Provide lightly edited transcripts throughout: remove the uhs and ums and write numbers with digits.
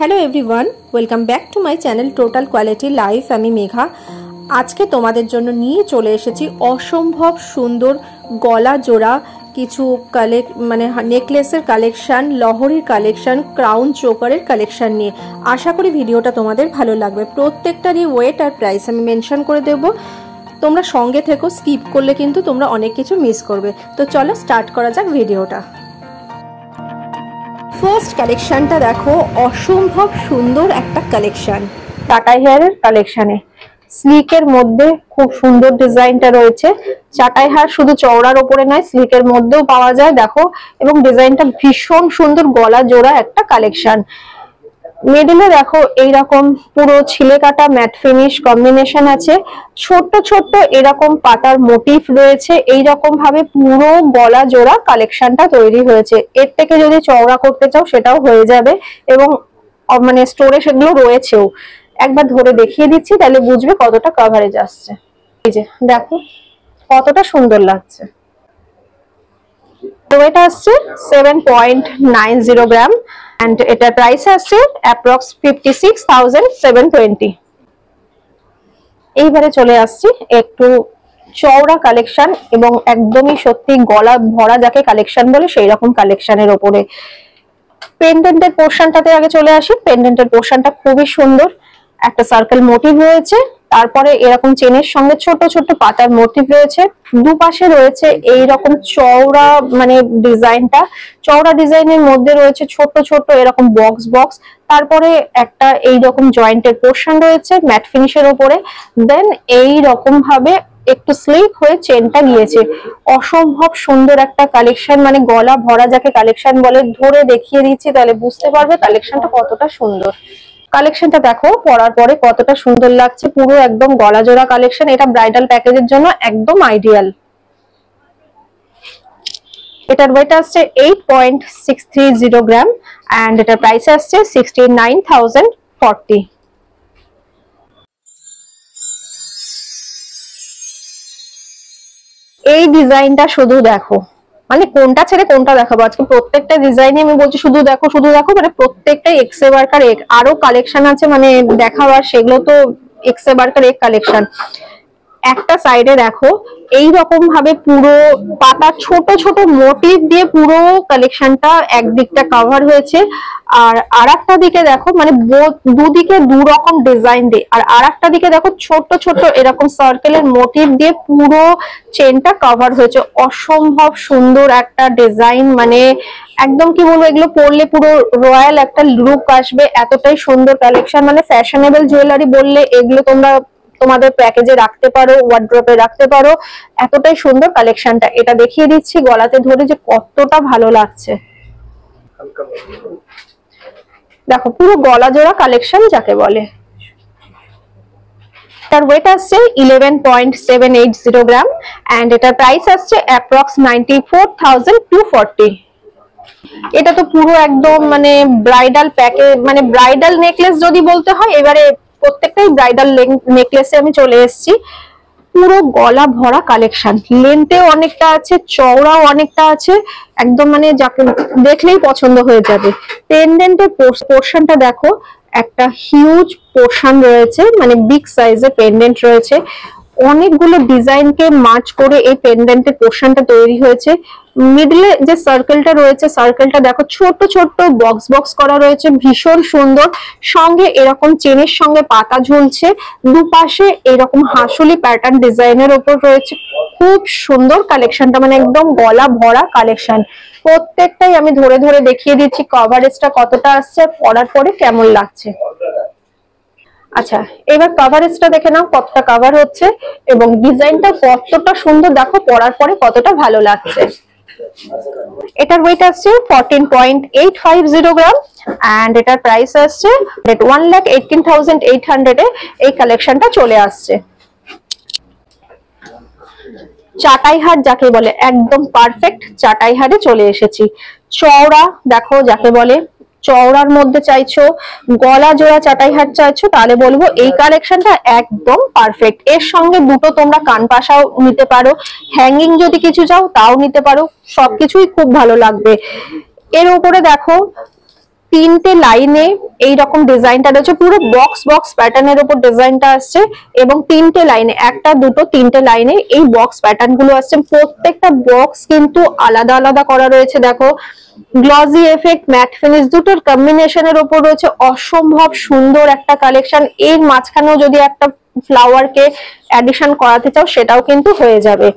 Hello everyone, welcome back to my channel total quality life. আমি মেঘা। আজকে তোমাদের জন্য নিয়ে চলে এসেছি অসম্ভব সুন্দর গলা জোড়া কিছু নেকলেসের কালেকশান, লহরির কালেকশান, ক্রাউন চোকারের কালেকশান নিয়ে। আশা করি ভিডিওটা তোমাদের ভালো লাগবে। প্রত্যেকটারই ওয়েট আর প্রাইস আমি মেনশন করে দেব, তোমরা সঙ্গে থেকো। স্কিপ করলে কিন্তু তোমরা অনেক কিছু মিস করবে। তো চলো স্টার্ট করা যাক ভিডিওটা। ফার্স্ট কালেকশনটা দেখো, অসম্ভব সুন্দর একটা কালেকশন, টাটা হেয়ারের কালেকশনে স্লিকের মধ্যে খুব সুন্দর ডিজাইনটা রয়েছে। চাটাই হার শুধু চওড়ার ওপরে নয়, স্লিকের মধ্যেও পাওয়া যায় দেখো, এবং ডিজাইনটা ভীষণ সুন্দর, গলা জোড়া একটা কালেকশন। মিডলে দেখো এইরকম পুরো ছিলে কাটা ম্যাট ফিনিশ কম্বিনেশন আছে, ছোট্ট ছোট্ট এরকম পাতার মোটিভ রয়েছে। এইরকম ভাবে পুরো গলা জোড়া কালেকশনটা তৈরি হয়েছে। এর থেকে যদি চওড়া করতে চাও সেটাও হয়ে যাবে, এবং স্টোরে সেগুলো রয়েছেও। একবার ধরে দেখিয়ে দিচ্ছি, তাহলে বুঝবে কতটা কভারেজ আসছে। এই যে দেখো কতটা সুন্দর লাগছে। তো এটা আসছে 7.90 গ্রাম and এটা প্রাইস আসছে অ্যাপ্রক্স 56,720। এইবারে চলে আসছি একটু চওড়া কালেকশন, এবং একদমই সত্যি গলা ভরা যাকে কালেকশন বলে সেই রকম কালেকশনের ওপরে। পেন্ডেন্টের পোর্শনটাতে আগে চলে আসি। পেন্ডেন্টের পোর্শনটা খুবই সুন্দর, একটা সার্কেল মোটিভ রয়েছে, তারপরে এরকম চেনের সঙ্গে ছোট ছোট পাতার মোটিভ রয়েছে। দুপাশে রয়েছে এইরকম চওড়া ডিজাইনটা, চওড়া ডিজাইনের মধ্যে রয়েছে ছোট ছোট এরকম বক্স বক্স। তারপরে একটা এইরকম জয়েন্টের পোর্শন রয়েছে ম্যাট ফিনিশের উপরে। দেন এইরকম ভাবে একটু স্লিক হয়ে চেনটা গিয়েছে। অসম্ভব সুন্দর একটা কালেকশন, গলা ভরা যাকে কালেকশন বলে। ধরে দেখিয়ে দিচ্ছি তাহলে বুঝতে পারবে কালেকশনটা কতটা সুন্দর। কালেকশনটা দেখো পরার পরে কতটা সুন্দর লাগছে, পুরো একদম গলা জোড়া কালেকশন। এটা ব্রাইডাল প্যাকেজের জন্য একদম আইডিয়াল। এটার ওয়েট আসছে 8.630 গ্রাম এন্ড এটার প্রাইস আসছে 69,040। এই ডিজাইনটা শুধু দেখো, কোনটা ছেড়ে কোনটা দেখাবো আজকে। প্রত্যেকটা ডিজাইনে আমি বলছি শুধু দেখো শুধু দেখো, প্রত্যেকটাই এক্সে বার্কার এক। আরো কালেকশন আছে দেখাবার, সেগুলো তো এক্সে বার্কার এক কালেকশন। একটা সাইডে দেখো এইরকম ভাবে পুরো পাতা ছোট ছোট মোটিভ দিয়ে পুরো কালেকশনটা একদিকটা কভার হয়েছে, আর আরেকটা দিকে দেখো দুদিকে দু রকম ডিজাইন দিয়ে, আর আরেকটা দিকে দেখো ছোট ছোট এরকম সার্কেলের মোটিভ দিয়ে পুরো চেনটা কভার হয়েছে। অসম্ভব সুন্দর একটা ডিজাইন, একদম কি বলবো, এগুলো পরলে পুরো রয়্যাল একটা লুক আসবে। এতটাই সুন্দর কালেকশন, ফ্যাশনেবল জুয়েলারি বললে এগুলো তোমরা তোমাদের প্যাকেজে রাখতে পারো, ওয়ার্ড্রপে রাখতে পারো। এতটাই সুন্দর কালেকশনটা। এটা দেখিয়ে দিচ্ছি গলাতে ধরে যে কতটা ভালো লাগছে। দেখো পুরো গলা জোড়া কালেকশন যাকে বলে। তার ওয়েট আসছে 11.780 গ্রাম এন্ড এটার প্রাইস আসছে অ্যাপ্রক্স 94,240। এটা তো পুরো একদম ব্রাইডাল প্যাকেজ, ব্রাইডাল নেকলেস যদি বলতে হয়। এবারে প্রত্যেকটাই ব্রাইডাল নেকলেসে আমি চলে এসেছি। পুরো গলা ভরা কালেকশন, লেন্থেও অনেকটা আছে, চওড়াও অনেকটা আছে, একদম যাকে দেখলেই পছন্দ হয়ে যাবে। পেন্ডেন্টের পোর্শনটা দেখো, একটা হিউজ পোর্শন রয়েছে, বিগ সাইজের পেন্ডেন্ট রয়েছে। অনেকগুলো ডিজাইনকে মার্চ করে এই পেন্ডেন্টের পোর্শনটা তৈরি হয়েছে। মিডলে যে সার্কেলটা রয়েছে, সার্কেলটা দেখো ছোট ছোট বক্স বক্স করা রয়েছে, ভীষণ সুন্দর। সঙ্গে এরকম চেনের সঙ্গে পাতা ঝুলছে, দুপাশে এরকম হাসুলি প্যাটার্ন ডিজাইনের উপর রয়েছে। খুব সুন্দর কালেকশনটা, একদম গলা ভরা কালেকশন। প্রত্যেকটাই আমি ধরে ধরে দেখিয়ে দিচ্ছি কভারেজটা কতটা আসছে, পরার পরে কেমন লাগছে। আচ্ছা, এবার কভারেজটা দেখে নাও কতটা কভার হচ্ছে, এবং ডিজাইনটা কতটা সুন্দর। দেখো পরার পরে কতটা ভালো লাগছে। এটার ওয়েট আসছে 14.850 গ্রাম এন্ড এটার প্রাইস আসছে 1,18,800 এ এই কালেকশনটা চলে আসছে। চাটাই হার যাকে বলে, একদম পারফেক্ট চাটাই হারে চলে এসেছি। চওড়া দেখো যাকে বলে, চওড়ার মধ্যে চাইছো, গলা জোড়া চাটাই হার চাইছো, তাহলে বলবো এই কালেকশনটা একদম পারফেক্ট। এর সঙ্গে দুটো তোমরা কান পাশাও নিতে পারো, হ্যাঙ্গিং যদি কিছু চাও তাও নিতে পারো, সবকিছুই খুব ভালো লাগবে। এর উপরে দেখো তিনটে লাইনে এই রকম ডিজাইনটা রয়েছে, পুরো বক্স বক্স প্যাটার্নের উপর ডিজাইনটা আসছে এবং তিনটে লাইনে, একটা দুটো তিনটে লাইনে এই বক্স প্যাটার্ন গুলো আসছে। প্রত্যেকটা বক্স কিন্তু আলাদা আলাদা করা রয়েছে। দেখো গ্লসি এফেক্ট ম্যাট ফিনিশ দুটোর কম্বিনেশনের উপর রয়েছে, অসম্ভব সুন্দর একটা কালেকশন। এর মাঝখানেও যদি একটা ফ্লাওয়ারকে অ্যাডিশন করাতে চাও সেটাও কিন্তু হয়ে যাবে,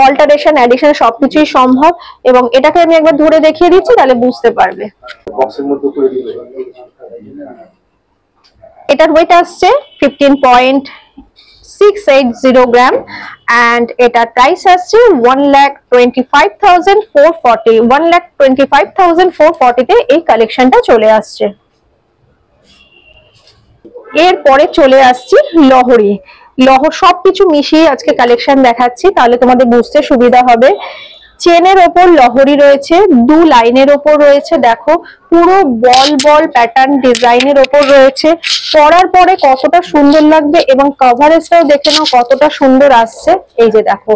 অল্টারেশন অ্যাডিশন সবকিছুই সম্ভব। এবং এটাকে আমি একবার ধরে দেখিয়ে দিচ্ছি তাহলে বুঝতে পারবে। এটার ওয়েট আসছে 15.680 গ্রাম and এটার প্রাইস আসছে 1,25,440। 1,25,440 তে এই কালেকশনটা চলে আসছে। এরপরে চলে আসছি লহরি। সবকিছু মিশিয়ে আজকে কালেকশন দেখাচ্ছি তাহলে তোমাদের বুঝতে সুবিধা হবে। চেনের ওপর লহরি রয়েছে, দু লাইনের ওপর রয়েছে, দেখো পুরো বল বল প্যাটার্ন ডিজাইনের ওপর রয়েছে। পরার পরে কতটা সুন্দর লাগবে এবং কভারেজটাও দেখে নাও কতটা সুন্দর আসছে। এই যে দেখো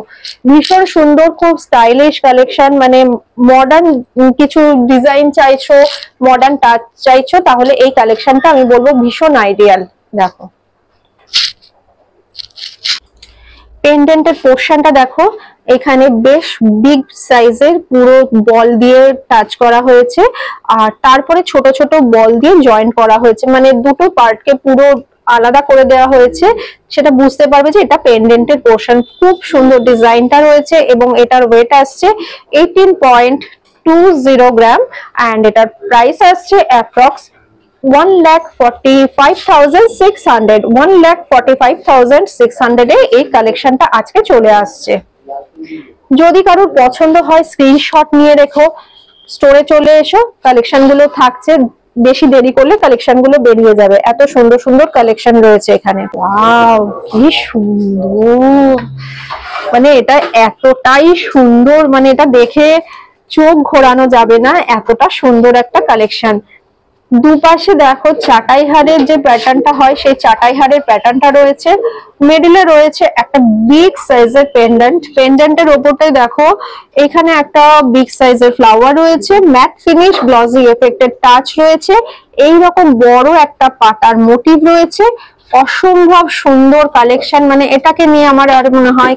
ভীষণ সুন্দর, খুব স্টাইলিশ কালেকশন। মানে মডার্ন কিছু ডিজাইন চাইছো, মডার্ন টাচ চাইছো, তাহলে এই কালেকশনটা আমি বলবো ভীষণ আইডিয়াল। দেখো পেন্ডেন্টের পোর্শনটা দেখো, এখানে বেশ বিগ সাইজের পুরো বল দিয়ে টাচ করা হয়েছে আর তারপরে ছোট ছোট বল দিয়ে জয়েন করা হয়েছে, মানে দুটো পার্টকে পুরো আলাদা করে দেওয়া হয়েছে, সেটা বুঝতে পারবে যে এটা পেন্ডেন্টের পোর্শন। খুব সুন্দর ডিজাইনটা রয়েছে এবং এটার ওয়েট আসছে 18.20 গ্রাম and এটার প্রাইস আসছে অ্যাপ্রক্স 1,45,600। 1,45,600 এ এই কালেকশনটা আজকে চলে আসছে। যদি কারোর পছন্দ হয় স্ক্রিনশট নিয়ে রেখো, স্টোরে চলে এসো, কালেকশন গুলো থাকছে। বেশি দেরি করলে কালেকশন গুলো বেরিয়ে যাবে, এত সুন্দর সুন্দর কালেকশন রয়েছে এখানে। ওয়াও কি সুন্দর, মানে এটা এতটাই সুন্দর, মানে এটা দেখে চোখ ঘোরানো যাবে না, এতটা সুন্দর একটা কালেকশন। দুপাশে দেখো চাটাই হারের যে প্যাটার্নটা হয় সেই চাটাই হারের প্যাটার্নটা রয়েছে, মিডলে রয়েছে একটা বিগ সাইজের পেন্ডেন্ট। পেন্ডেন্টের ওপরটাই দেখো এখানে একটা বিগ সাইজের ফ্লাওয়ার রয়েছে, ম্যাট ফিনিশ গ্লসি এফেক্টের টাচ রয়েছে, এইরকম বড় একটা পাতার মোটিভ রয়েছে। অসম্ভব সুন্দর কালেকশন, মানে এটাকে নিয়ে আমার আর মনে হয়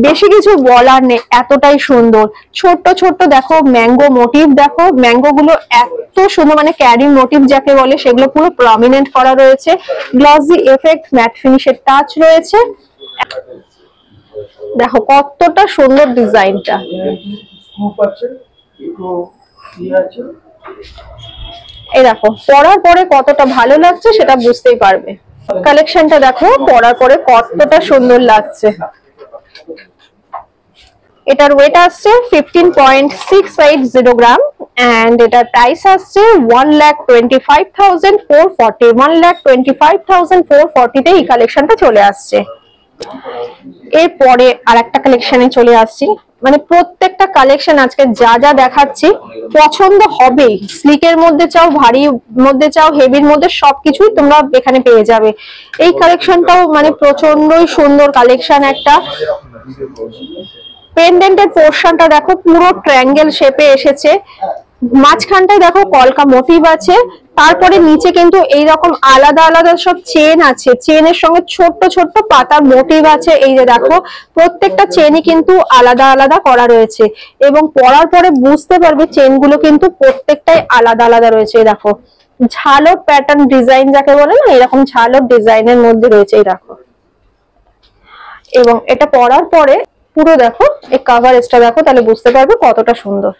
বেশি কিছু বলার নেই, এতটাই সুন্দর। ছোট্ট ছোট্ট দেখো ম্যাঙ্গো মোটিভ, দেখো ম্যাঙ্গো গুলো এত সুন্দর, মানে ক্যারি মোটিভ যাকে বলে সেগুলো পুরো প্রমিনেন্ট করা রয়েছে। গ্লসি এফেক্ট ম্যাট ফিনিশের টাচ রয়েছে, দেখো কতটা সুন্দর ডিজাইনটা। এই দেখো পরার পরে কতটা ভালো লাগছে সেটা বুঝতেই পারবে। কালেকশনটা দেখো পরার পরে কতটা সুন্দর লাগছে। এটার ওয়েট আসছে 15.680 গ্রাম and এটার প্রাইস আসছে 1,25,440। 1,25,440 তে এই কালেকশনটা চলে আসছে। এরপরে আরেকটা কালেকশনে চলে আসছি, মানে প্রত্যেকটা কালেকশন আজকে যা যা দেখাচ্ছি পছন্দ হবেই। স্লিকের মধ্যে চাও, ভারী মধ্যে চাও, হেভির মধ্যে, সবকিছুই তোমরা এখানে পেয়ে যাবে। এই কালেকশনটাও মানে প্রচন্ডই সুন্দর কালেকশন একটা। পেন্ডেন্টের পোর্শনটা দেখো পুরো ট্রায়াঙ্গেল শেপে এসেছে, মাঝখানটায় দেখো কলকা মোটিভ আছে, তারপরে নিচে কিন্তু এইরকম আলাদা আলাদা সব চেন আছে, চেনের সঙ্গে ছোট্ট ছোট্ট পাতার মোটিভ আছে। এই যে দেখো প্রত্যেকটা চেনই কিন্তু আলাদা আলাদা করা রয়েছে এবং পরার পরে বুঝতে পারবে চেনগুলো কিন্তু প্রত্যেকটাই আলাদা আলাদা রয়েছে। দেখো ঝালর প্যাটার্ন ডিজাইন যাকে বলে না, এরকম ঝালর ডিজাইনের মধ্যে রয়েছে। এই দেখো, এবং এটা পরার পরে পুরো দেখো এই কভারেজটা দেখো, তাহলে বুঝতে পারবে কতটা সুন্দর।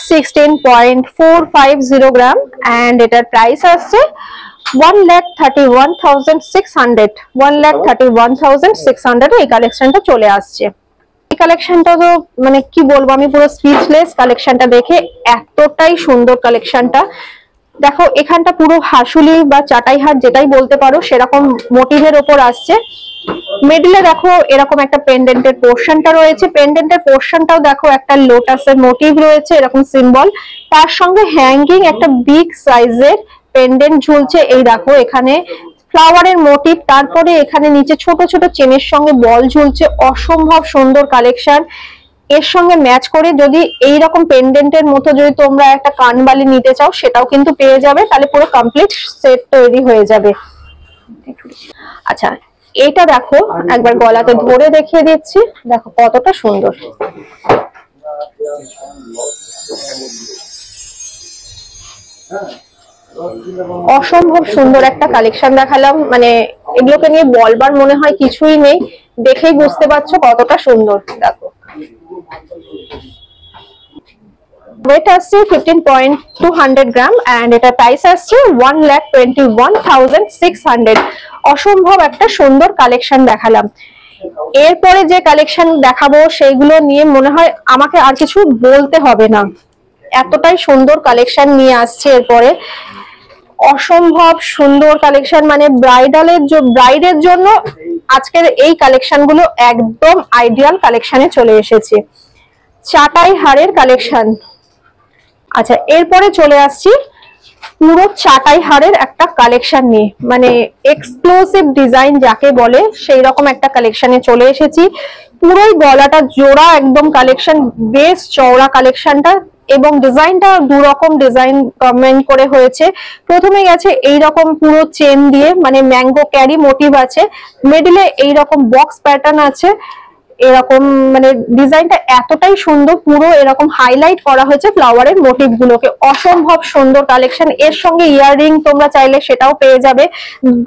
16.450 গ্রাম and এটার প্রাইস আসছে 1,31,600। 1,31,600 এই কালেকশনটা চলে আসছে। এই কালেকশনটা তো মানে কি বলবো, আমি পুরো স্পিচলেস কালেকশনটা দেখে, এতটাই সুন্দর কালেকশনটা। দেখো এখানটা পুরো হাসুলি বা চাটাই হাট যেটাই বলতে পারো সেরকম মোটিভের ওপর আসছে। মিডলে দেখো এরকম একটা পেন্ডেন্টের পোর্শনটা রয়েছে, পেন্ডেন্টের পোর্শনটাও দেখো একটা লোটাসের মোটিভ রয়েছে, এরকম সিম্বল, তার সঙ্গে হ্যাঙ্গিং একটা বিগ সাইজের পেন্ডেন্ট ঝুলছে। এই দেখো এখানে ফ্লাওয়ারের মোটিভ, তারপরে এখানে নিচে ছোট ছোট চেনের সঙ্গে বল ঝুলছে। অসম্ভব সুন্দর কালেকশন। এর সঙ্গে ম্যাচ করে যদি এই রকম পেন্ডেন্টের মতো যদি তোমরা একটা কানবালি নিতে চাও সেটাও কিন্তু পেয়ে যাবে, তাহলে পুরো কমপ্লিট সেট তৈরি হয়ে যাবে। আচ্ছা এটা দেখো, একবার গলাতে ধরে দেখিয়ে দিচ্ছি, দেখো কতটা সুন্দর। অসম্ভব সুন্দর একটা কালেকশন দেখালাম, মানে এগুলোকে নিয়ে বলবার মনে হয় কিছুই নেই, দেখেই বুঝতে পারছো কতটা সুন্দর। দেখো ওয়েট আসছে 15.200 গ্রাম এন্ড এটা প্রাইস আসছে 1,21,600। অসম্ভব একটা সুন্দর কালেকশন দেখালাম। এরপরে যে কালেকশন দেখাবো সেইগুলো নিয়ে মনে হয় আমাকে আর কিছু বলতে হবে না, এতটাই সুন্দর কালেকশন নিয়ে আসছে এরপরে। অসম্ভব সুন্দর কালেকশন, মানে ব্রাইডের জন্য আজকের এই কালেকশন গুলো একদম আইডিয়াল কালেকশনে চলে এসেছে। চাটাই হারের কালেকশন। আচ্ছা এরপরে চলে আসছি পুরো চাটাই হারের একটা কালেকশন নিয়ে, মানে এক্সক্লুসিভ ডিজাইন যাকে বলে সেই রকম একটা কালেকশনে চলে এসেছি। পুরোই গলাটা জোড়া একদম কালেকশন, বেশ চওড়া কালেকশনটা, এবং ডিজাইনটা দু রকম ডিজাইন কম্বাইন করে হয়েছে। প্রথমে গেছে এইরকম পুরো চেন দিয়ে, মানে ম্যাঙ্গো ক্যারি মোটিভ আছে, মিডলে এইরকম বক্স প্যাটার্ন আছে, এরকম মানে ডিজাইনটা এতটাই সুন্দর, পুরো এরকম হাইলাইট করা হয়েছে ফ্লাওয়ারের মোটিভ গুলোকে। অসম্ভব সুন্দর কালেকশন। এর সঙ্গে ইয়াররিং তোমরা চাইলে সেটাও পেয়ে যাবে।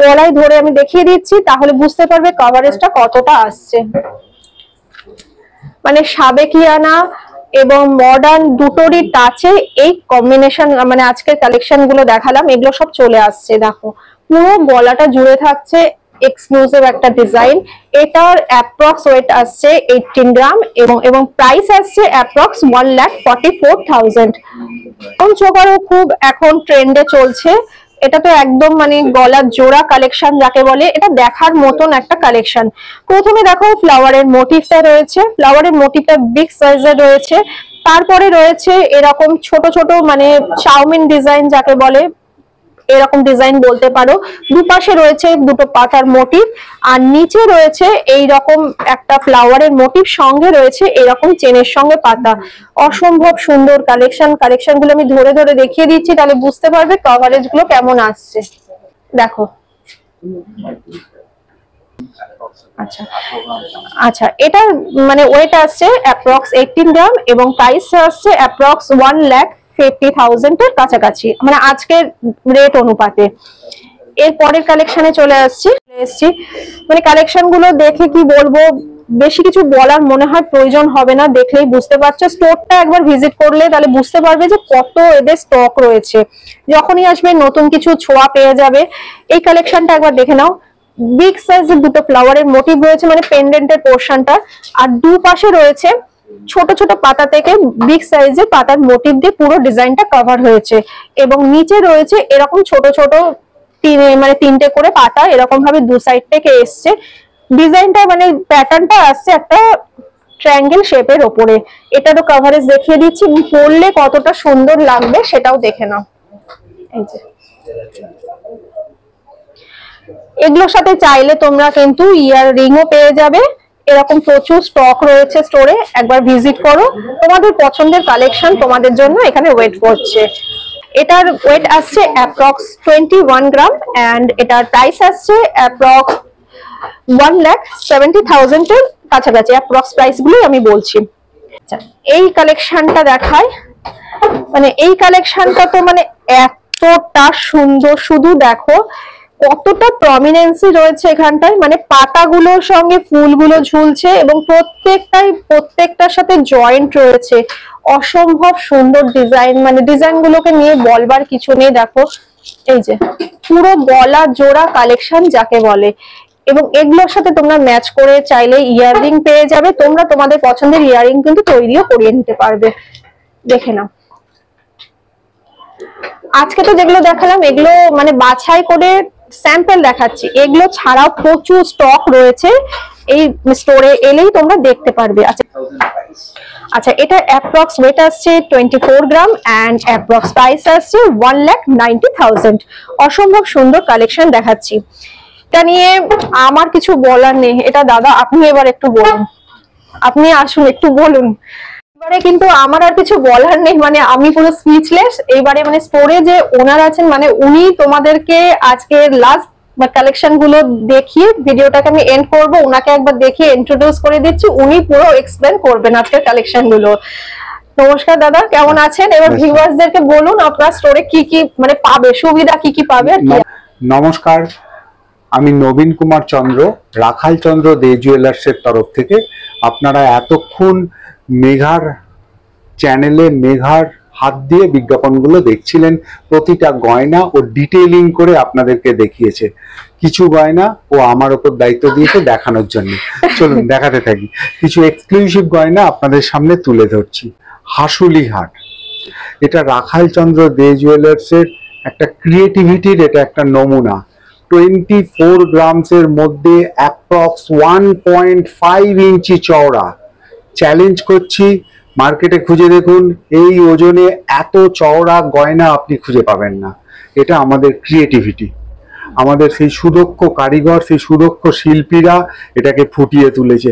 গলায় ধরে আমি দেখিয়ে দিচ্ছি, তাহলে বুঝতে পারবে কভারেজটা কতটা আসছে। মানে সাবেকিয়ানা এবং মডার্ন দুটোরই টাচে এই কম্বিনেশন, মানে আজকের কালেকশন গুলো দেখালাম এগুলো সব চলে আসছে। দেখো পুরো গলাটা জুড়ে থাকছে এক্সক্লুসিভ একটা ডিজাইন। এটার অ্যাপ্রক্স ওয়েট আসছে 18 গ্রাম এবং প্রাইস আসছে অ্যাপ্রক্স 1,44,000। চোকারও খুব এখন ট্রেন্ডে চলছে। এটা তো একদম মানে গলার জোড়া কালেকশন যাকে বলে, এটা দেখার মতন একটা কালেকশন। প্রথমে দেখো ফ্লাওয়ারের মোটিভটা রয়েছে, ফ্লাওয়ারের মোটিভটা বিগ সাইজের রয়েছে। তারপরে রয়েছে এরকম ছোট ছোট মানে চাউমিন ডিজাইন যাকে বলে, এরকম ডিজাইন বলতে পারো। দুপাশে রয়েছে দুটো পাতার মোটিভ, আর নিচে রয়েছে এই রকম একটা ফ্লাওয়ারের মোটিভ, সঙ্গে রয়েছে এরকম চেনের সঙ্গে পাতা। অসম্ভব সুন্দর কালেকশন গুলো আমি ধরে ধরে দেখিয়ে দিচ্ছি, তাহলে বুঝতে পারবে কভারেজ গুলো কেমন আসছে। দেখো আচ্ছা আচ্ছা এটা মানে ওয়েট আসছে অ্যাপ্রক্স 18 গ্রাম এবং প্রাইস আসছে অ্যাপ্রক্স 1,50,000 এর কাছাকাছি, মানে আজকের রেট অনুপাতে। এর পরের কালেকশনে চলে আসছি। মানে কালেকশন গুলো দেখে কি বলবো, বেশি কিছু বলার মনে হয় প্রয়োজন হবে না, দেখলেই বুঝতে পারছো। স্টোরটা একবার ভিজিট করলে তাহলে বুঝতে পারবে যে কত এদের স্টক রয়েছে। যখনই আসবে নতুন কিছু ছোঁয়া পেয়ে যাবে। এই কালেকশনটা একবার দেখে নাও। বিগ সাইজের দুটো ফ্লাওয়ারের মোটিভ রয়েছে, মানে পেন্ডেন্টের পোর্শনটা, আর দুপাশে রয়েছে ছোট ছোট পাতা থেকে বিগ সাইজের পাতার মোটিভ দিয়ে পুরো ডিজাইনটা কভার হয়েছে। এবং নিচে রয়েছে এরকম ছোট ছোট মানে তিনটে করে পাতা এরকম ভাবে দু সাইড থেকে এসছে। ডিজাইনটা মানে প্যাটার্নটা আসছে একটা ট্রায়াঙ্গেল শেপের ওপরে। এটারও কভারেজ দেখিয়ে দিচ্ছি, পরলে কতটা সুন্দর লাগবে সেটাও দেখে নাও। এই যে এগুলোর সাথে চাইলে তোমরা কিন্তু ইয়াররিংও পেয়ে যাবে। এরকম প্রচুর স্টক রয়েছে স্টোরে, একবার ভিজিট করো। তোমাদের পছন্দের কালেকশন তোমাদের জন্য এখানে ওয়েট করছে। এটার ওয়েট আসছে অ্যাপ্রক্স 21 গ্রাম এন্ড এটার প্রাইস আসছে অ্যাপ্রক্স 1,70,000 এর কাছাকাছি। অ্যাপ্রক্স প্রাইস গুলোই আমি বলছি। এই কালেকশনটা দেখায়, মানে এই কালেকশনটা তো মানে এতটা সুন্দর, শুধু দেখো কতটা প্রমিনেন্সি রয়েছে এখানটায়, মানে পাতাগুলোর সঙ্গে ফুলগুলো ঝুলছে এবং প্রত্যেকটার সাথে জয়েন্ট রয়েছে। অসম্ভব সুন্দর ডিজাইন, মানে ডিজাইন গুলোকে নিয়ে বলবার কিছু নেই। দেখো এই যে পুরো গলা জোড়া কালেকশন যাকে বলে, এবং এগুলোর সাথে তোমরা ম্যাচ করে চাইলে ইয়াররিং পেয়ে যাবে। তোমরা তোমাদের পছন্দের ইয়াররিং কিন্তু তৈরিও করিয়ে নিতে পারবে। দেখে নাও আজকে তো যেগুলো দেখালাম এগুলো মানে বাছাই করে স্যাম্পল দেখাচ্ছি, এগুলো ছাড়াও প্রচুর স্টক রয়েছে। এই স্টোরে এলেই তোমরা দেখতে পারবে। আচ্ছা এটা অ্যাপ্রক্স ওয়েট আসছে 24 গ্রাম এন্ড অ্যাপ্রক্স প্রাইস আসছে 1,90,000। অসম্ভব সুন্দর কালেকশন দেখাচ্ছি। এটা নিয়ে আমার কিছু বলার নেই, এটা দাদা আপনি এবার একটু বলুন। আপনি আসুন, একটু বলুন। এবারে কিন্তু আমার আর কিছু বলার নেই, মানে আমি পুরো স্পিচলেস। এবারে মানে স্টোরে যে ওনার আছেন, মানে উনি তোমাদেরকে আজকে লাস্ট কালেকশন গুলো দেখিয়ে ভিডিওটাকে আমি এন্ড করব। ওনাকে একবার দেখিয়ে ইন্ট্রোডিউস করে দিচ্ছি, উনি পুরো এক্সপ্লেন করবেন আজকের কালেকশন গুলো। নমস্কার দাদা, কেমন আছেন? এবার ভিউয়ার্সদেরকে বলুন আপনার স্টোরে কি কি মানে পাবে, সুবিধা কি কি পাবে আর কি। নমস্কার, আমি নবীন কুমার চন্দ্র, রাখাল চন্দ্র দে জুয়েলার্সের তরফ থেকে। আপনারা এতক্ষণ মেঘার চ্যানেলে মেঘার হাত দিয়ে বিজ্ঞাপনগুলো দেখছিলেন। প্রতিটা গয়না ও ডিটেইলিং করে আপনাদেরকে দেখিয়েছে। কিছু গয়না ও আমার ওপর দায়িত্ব দিয়েছে দেখানোর জন্য। চলুন দেখাতে থাকি। কিছু এক্সক্লুসিভ গয়না আপনাদের সামনে তুলে ধরছি। হাসুলি হাট, এটা রাখাল চন্দ্র দে জুয়েলার্সের একটা ক্রিয়েটিভিটির এটা একটা নমুনা। 24 গ্রামসের মধ্যে অ্যাপ্রক্স 1.5 ইঞ্চি চওড়া। চ্যালেঞ্জ করছি, মার্কেটে খুঁজে দেখুন, এই ওজনে এত চওড়া গয়না আপনি খুঁজে পাবেন না। এটা আমাদের ক্রিয়েটিভিটি, আমাদের সেই সুদক্ষ কারিগর, সেই সুদক্ষ শিল্পীরা এটাকে ফুটিয়ে তুলেছে।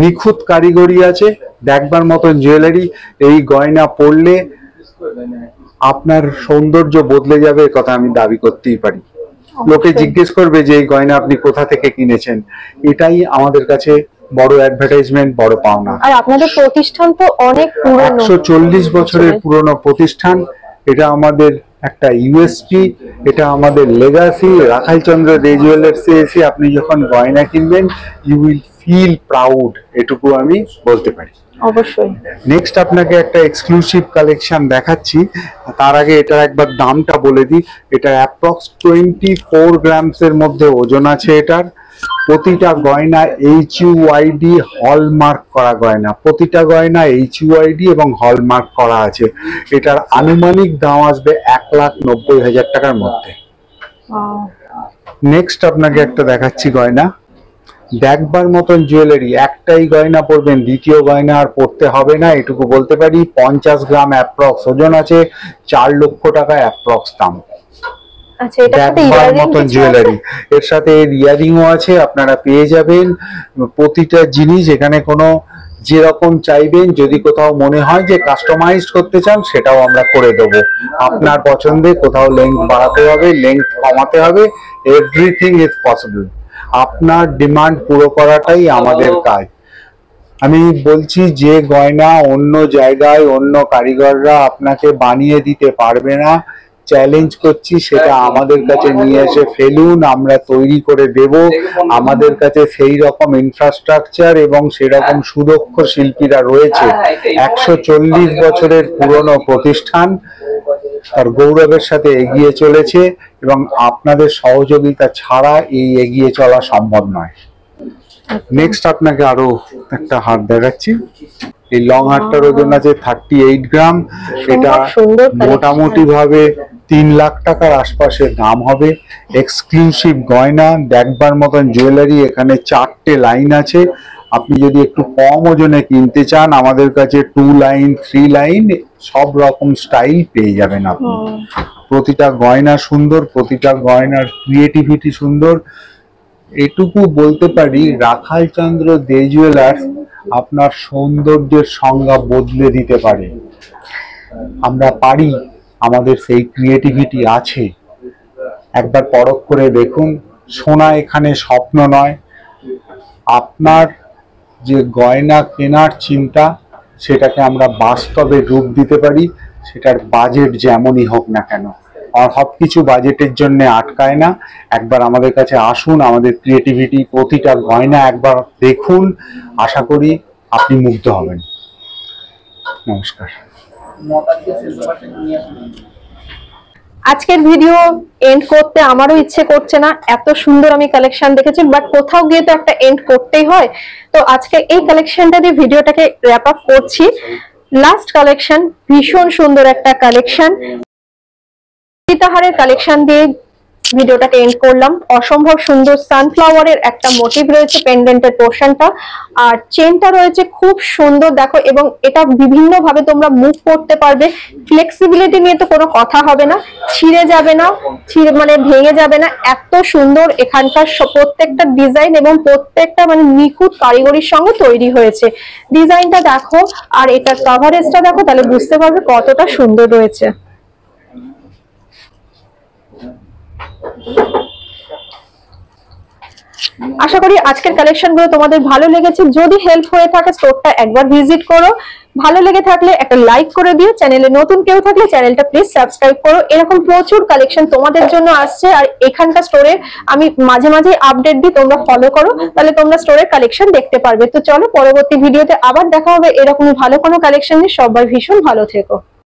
নিখুঁত কারিগরি আছে, দেখবার মতন জুয়েলারি। এই গয়না পরলে আপনার সৌন্দর্য বদলে যাবে, কথা আমি দাবি করতেই পারি। লোকে জিজ্ঞেস করবে যে এই গয়না আপনি কোথা থেকে কিনেছেন। এটাই আমাদের কাছে বড় অ্যাডভার্টাইজমেন্ট, বড় পাওনা। আর আপনাদের প্রতিষ্ঠান তো অনেক পুরনো, 140 বছরের পুরনো প্রতিষ্ঠান। এটা আমাদের একটা ইউএসপি, এটা আমাদের লেগাসি। রাখাল চন্দ্র দে জুয়েলার্সে এসে আপনি যখন গয়না কিনবেন, ইউ উইল ফিল প্রাউড, এটুকু আমি বলতে পারি। অবশ্যই। নেক্সট আপনাকে একটা এক্সক্লুসিভ কালেকশন দেখাচ্ছি। তার আগে এটার একবার দামটা বলে দিই। এটা অ্যাপ্রক্স 24 গ্রামসের মধ্যে ওজন আছে এটার। প্রতিটা গয়না HUID হলমার্ক করা গয়না। প্রতিটা গয়না HUID এবং হলমার্ক করা আছে। এটার আনুমানিক দাম আসবে 1,90,000 টাকার মধ্যে। নেক্সট আপনাকে একটা দেখাচ্ছি গয়না, দেখবার মতন জুয়েলারি। একটাই গয়না পরবেন, দ্বিতীয় গয়না আর পড়তে হবে না, এটুকু বলতে পারি। 50 গ্রাম অ্যাপ্রক্স ওজন আছে, 4 লক্ষ টাকা অ্যাপ্রক্স দাম। দেখবার মতন জুয়েলারি, এর সাথে ইয়ারিংও আছে, আপনারা পেয়ে যাবেন। প্রতিটা জিনিস এখানে কোনো যেরকম চাইবেন, যদি কোথাও মনে হয় যে কাস্টমাইজ করতে চান, সেটাও আমরা করে দেবো। আপনার পছন্দে কোথাও লেন্থ বাড়াতে হবে, লেন্থ কমাতে হবে, এভরিথিং ইজ পসিবল। আপনার ডিমান্ড পুরো করাটাই আমাদের কাজ। আমি বলছি, যে গয়না অন্য জায়গায় অন্য কারিগররা আপনাকে বানিয়ে দিতে পারবে না, চ্যালেঞ্জ করছি, সেটা আমাদের কাছে নিয়ে এসে ফেলুন, আমরা তৈরি করে দেব। আমাদের কাছে সেই রকম ইনফ্রাস্ট্রাকচার এবং সেরকম সুদক্ষ শিল্পীরা রয়েছে। 140 বছরের পুরনো প্রতিষ্ঠান তার গৌরবের সাথে এগিয়ে চলেছে, এবং আপনাদের সহযোগিতা ছাড়া এই এগিয়ে চলা সম্ভব নয়। নেক্সট আপনাকে আরো একটা হার দেখাচ্ছি। এই লং হারটার ওজন আছে 38 গ্রাম। এটা মোটামুটি ভাবে 3 লাখ টাকার আশপাশে দাম হবে। এক্সক্লুসিভ গয়না, দেখবার মতন জুয়েলারি। এখানে 4টে লাইন আছে। আপনি যদি একটু কম ওজনে কিনতে চান, আমাদের কাছে 2 লাইন 3 লাইন সব রকম স্টাইল পেয়ে যাবেন আপনি। প্রতিটা গয়না সুন্দর, প্রতিটা গয়নার ক্রিয়েটিভিটি সুন্দর। এটুকু বলতে পারি, রাখাল চন্দ্র দে জুয়েলার্স আপনার সৌন্দর্যের সংজ্ঞা বদলে দিতে পারে। আমরা পারি, আমাদের সেই ক্রিয়েটিভিটি আছে। একবার পরখ করে দেখুন। সোনা এখানে স্বপ্ন নয়। আপনার যে গয়না কেনার চিন্তা, সেটাকে আমরা বাস্তবে রূপ দিতে পারি। সেটার বাজেট যেমনই হোক না কেন, আর সবকিছু বাজেটের জন্য আটকায় না। একবার আমাদের কাছে আসুন, আমাদের ক্রিয়েটিভিটি, প্রতিটা গয়না একবার দেখুন। আশা করি আপনি মুগ্ধ হবেন। নমস্কার। আজকের ভিডিও এন্ড করতে আমারও ইচ্ছে করছে না, এত সুন্দর আমি কালেকশন দেখেছি, বাট কোথাও গিয়ে তো একটা এন্ড করতেই হয়। তো আজকে এই কালেকশনটা দিয়ে ভিডিওটাকে র্যাপ আপ করছি। লাস্ট কালেকশন, ভীষণ সুন্দর একটা কালেকশন, সীতাহারের কালেকশন দিয়ে ভিডিওটাকে এন্ড করলাম। অসম্ভব সুন্দর সানফ্লাওয়ারের একটা মোটিভ রয়েছে পেন্ডেন্টের পোর্শনটা, আর চেনটা রয়েছে খুব সুন্দর দেখো, এবং এটা বিভিন্ন ভাবে তোমরা মুভ করতে পারবে। ফ্লেক্সিবিলিটি নিয়ে তো কোনো কথা হবে না, ছিঁড়ে যাবে না, মানে ভেঙে যাবে না। এত সুন্দর এখানকার প্রত্যেকটা ডিজাইন এবং প্রত্যেকটা মানে নিখুঁত কারিগরির সঙ্গে তৈরি হয়েছে। ডিজাইনটা দেখো আর এটার কভারেজটা দেখো, তাহলে বুঝতে পারবে কতটা সুন্দর রয়েছে। আশা করি আজকের কালেকশন গুলো তোমাদের ভালো লেগেছে। যদি হেল্প হয়ে থাকে স্টোরটা একবার ভিজিট করো, ভালো লেগে থাকলে একটা লাইক করে দিও। চ্যানেলে নতুন কেউ থাকলে চ্যানেলটা প্লিজ সাবস্ক্রাইব করো। এরকম প্রচুর কালেকশন তোমাদের জন্য আসছে, আর এখানকার স্টোরে আমি মাঝে মাঝে আপডেট দিই, তোমরা ফলো করো, তাহলে তোমরা স্টোরের কালেকশন দেখতে পারবে। তো চলো পরবর্তী ভিডিওতে আবার দেখা হবে এরকমই ভালো কোনো কালেকশন নিয়ে। সবাই ভীষণ ভালো থেকো।